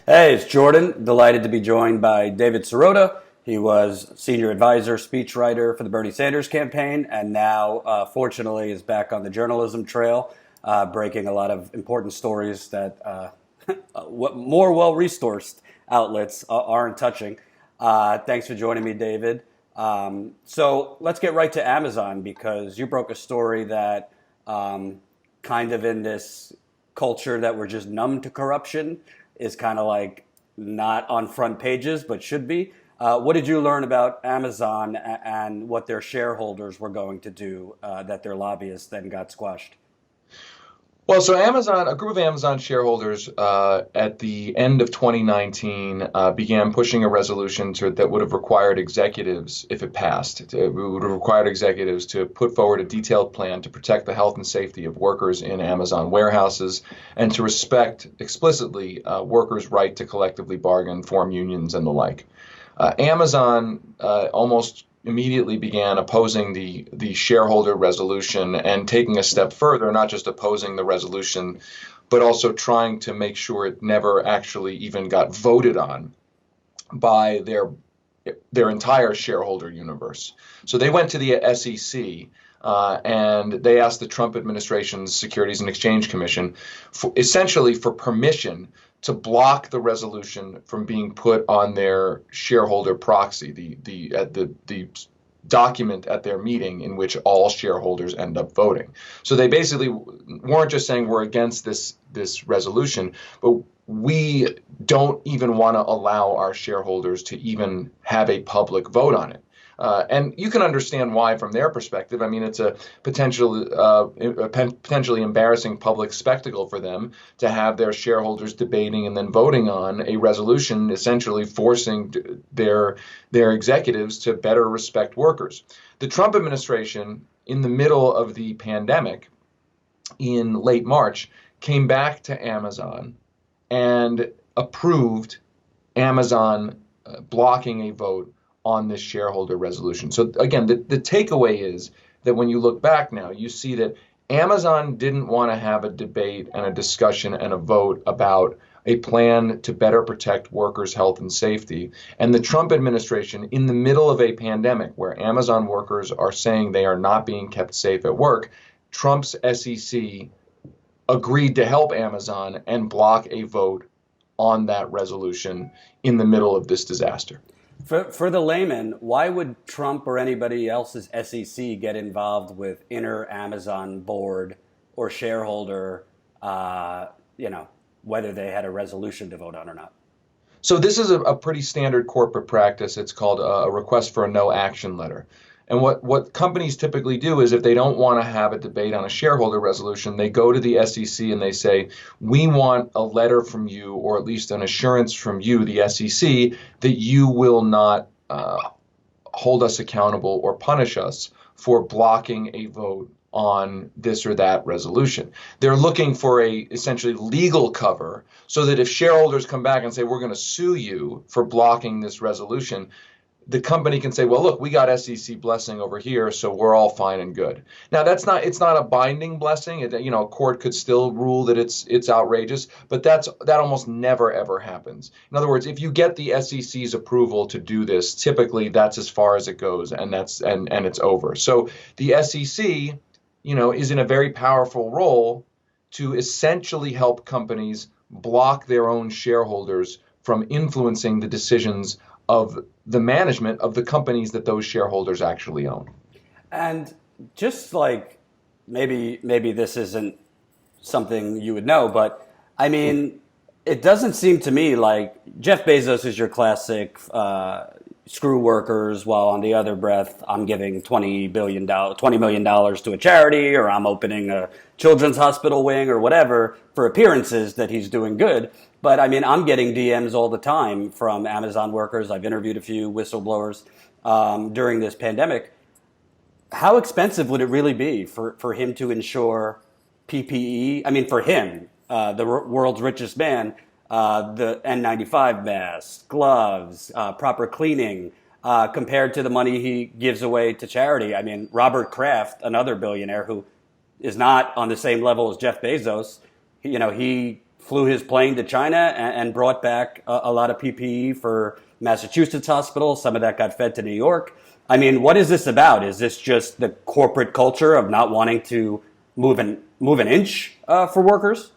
Hey, it's Jordan. Delighted to be joined by David Sirota. He was senior advisor, speechwriter for the Bernie Sanders campaign, and now, fortunately, is back on the journalism trail, breaking a lot of important stories that what more well-resourced outlets aren't touching. Thanks for joining me, David. So let's get right to Amazon because you broke a story that kind of in this culture that we're just numb to corruption is kind of like not on front pages, but should be. What did you learn about Amazon and what their shareholders were going to do that their lobbyists then got squashed? Well, so Amazon, a group of Amazon shareholders at the end of 2019 began pushing a resolution that would have required executives, if it passed, it would have required executives to put forward a detailed plan to protect the health and safety of workers in Amazon warehouses and to respect explicitly workers' right to collectively bargain, form unions, and the like. Amazon almost immediately began opposing the shareholder resolution and taking a step further, not just opposing the resolution, but also trying to make sure it never actually even got voted on by their entire shareholder universe. So they went to the SEC and they asked the Trump administration's Securities and Exchange Commission essentially for permission to block the resolution from being put on their shareholder proxy, the document at their meeting in which all shareholders end up voting. So they basically weren't just saying we're against this resolution, but we don't even want to allow our shareholders to even have a public vote on it. And you can understand why from their perspective. I mean, it's a potentially embarrassing public spectacle for them to have their shareholders debating and then voting on a resolution, essentially forcing their executives to better respect workers. The Trump administration, in the middle of the pandemic, in late March, came back to Amazon and approved Amazon blocking a vote on this shareholder resolution. So again, the takeaway is that when you look back now, you see that Amazon didn't want to have a debate and a discussion and a vote about a plan to better protect workers' health and safety. And the Trump administration, in the middle of a pandemic where Amazon workers are saying they are not being kept safe at work, Trump's SEC agreed to help Amazon and block a vote on that resolution in the middle of this disaster. For the layman, why would Trump or anybody else's SEC get involved with inner Amazon board or shareholder, whether they had a resolution to vote on or not? So this is a pretty standard corporate practice. It's called a request for a no action letter. And what companies typically do is if they don't want to have a debate on a shareholder resolution, they go to the SEC and they say, we want a letter from you, or at least an assurance from you, the SEC, that you will not hold us accountable or punish us for blocking a vote on this or that resolution. They're looking for a essentially legal cover so that if shareholders come back and say, we're going to sue you for blocking this resolution, the company can say, well, look, we got SEC blessing over here, so we're all fine and good. Now, it's not a binding blessing. A court could still rule that it's outrageous, but that almost never, ever happens. In other words, if you get the SEC's approval to do this, typically that's as far as it goes, and it's over. So the SEC, is in a very powerful role to essentially help companies block their own shareholders from influencing the decisions of the management of the companies that those shareholders actually own. And just like maybe this isn't something you would know, but I mean, it doesn't seem to me like Jeff Bezos is your classic screw workers, while on the other breath, I'm giving $20 million to a charity, or I'm opening a children's hospital wing or whatever for appearances that he's doing good. But I mean, I'm getting DMs all the time from Amazon workers. I've interviewed a few whistleblowers during this pandemic. How expensive would it really be for him to insure PPE? I mean, for him, the world's richest man, the N95 masks, gloves, proper cleaning, compared to the money he gives away to charity. I mean, Robert Kraft, another billionaire who is not on the same level as Jeff Bezos, he flew his plane to China and brought back a lot of PPE for Massachusetts hospitals. Some of that got fed to New York. I mean, what is this about? Is this just the corporate culture of not wanting to move an inch for workers?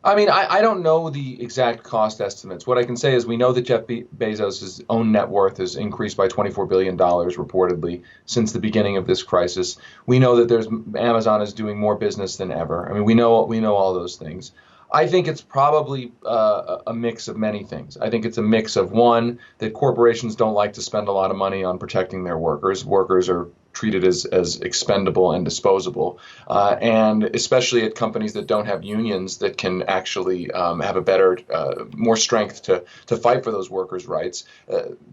I mean, I don't know the exact cost estimates. What I can say is we know that Jeff Bezos' own net worth has increased by $24 billion reportedly since the beginning of this crisis. We know that Amazon is doing more business than ever. I mean, we know all those things. I think it's probably a mix of many things. I think it's a mix of, one, that corporations don't like to spend a lot of money on protecting their workers. Workers are treated as expendable and disposable, and especially at companies that don't have unions that can actually have a better, more strength to fight for those workers' rights.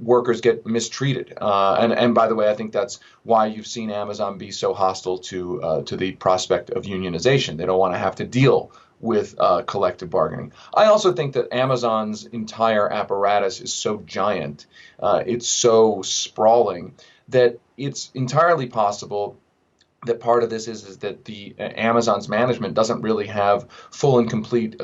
Workers get mistreated, and by the way, I think that's why you've seen Amazon be so hostile to the prospect of unionization. They don't want to have to deal with collective bargaining. I also think that Amazon's entire apparatus is so giant, it's so sprawling, that it's entirely possible that part of this is that the Amazon's management doesn't really have full and complete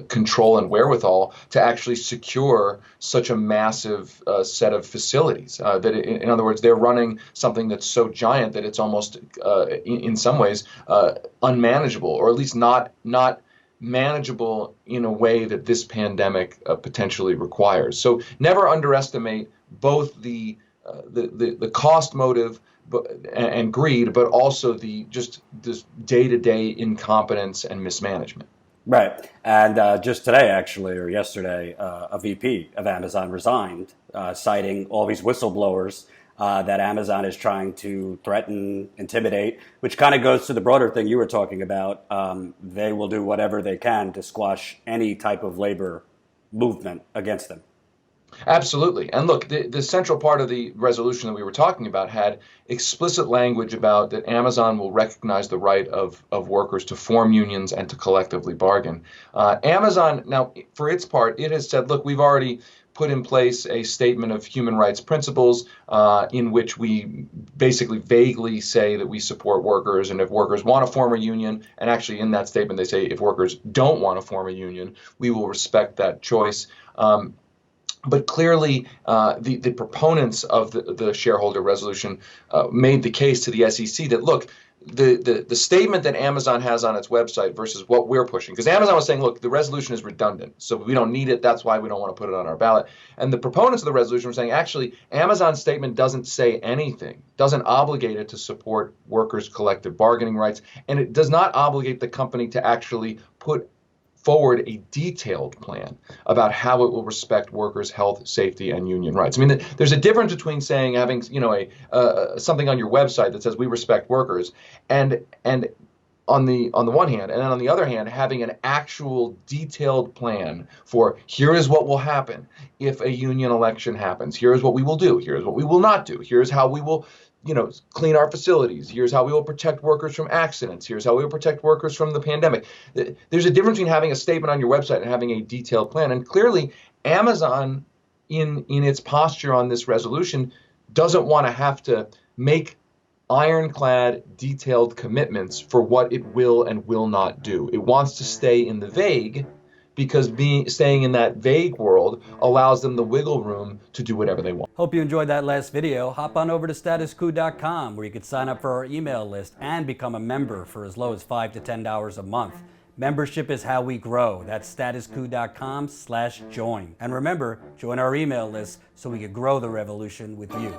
control and wherewithal to actually secure such a massive set of facilities. In other words, they're running something that's so giant that it's almost, in some ways, unmanageable, or at least not manageable in a way that this pandemic potentially requires. So never underestimate both the cost motive and greed, but also just this day-to-day incompetence and mismanagement. Right. And just today, actually, or yesterday, a VP of Amazon resigned, citing all these whistleblowers that Amazon is trying to threaten, intimidate, which kind of goes to the broader thing you were talking about. They will do whatever they can to squash any type of labor movement against them. Absolutely. And look, the central part of the resolution that we were talking about had explicit language about that Amazon will recognize the right of workers to form unions and to collectively bargain. Amazon, now, for its part, it has said, look, we've already put in place a statement of human rights principles in which we basically vaguely say that we support workers, and if workers want to form a union, and actually in that statement they say if workers don't want to form a union, we will respect that choice. But clearly, the proponents of the shareholder resolution made the case to the SEC that, look, the statement that Amazon has on its website versus what we're pushing, because Amazon was saying, look, the resolution is redundant, so we don't need it. That's why we don't want to put it on our ballot. And the proponents of the resolution were saying, actually, Amazon's statement doesn't say anything, doesn't obligate it to support workers' collective bargaining rights, and it does not obligate the company to actually put forward a detailed plan about how it will respect workers' health, safety, and union rights. I mean, there's a difference between saying having, something on your website that says we respect workers, and on the one hand, and then on the other hand, having an actual detailed plan for here is what will happen if a union election happens. Here is what we will do. Here is what we will not do. Here's how we will clean our facilities. Here's how we will protect workers from accidents. Here's how we will protect workers from the pandemic. There's a difference between having a statement on your website and having a detailed plan. And clearly, Amazon, in its posture on this resolution, doesn't want to have to make ironclad, detailed commitments for what it will and will not do. It wants to stay in the vague, because staying in that vague world allows them the wiggle room to do whatever they want. Hope you enjoyed that last video. Hop on over to statuscoup.com where you can sign up for our email list and become a member for as low as $5 to $10 a month. Membership is how we grow. That's statuscoup.com/join. And remember, join our email list so we can grow the revolution with you.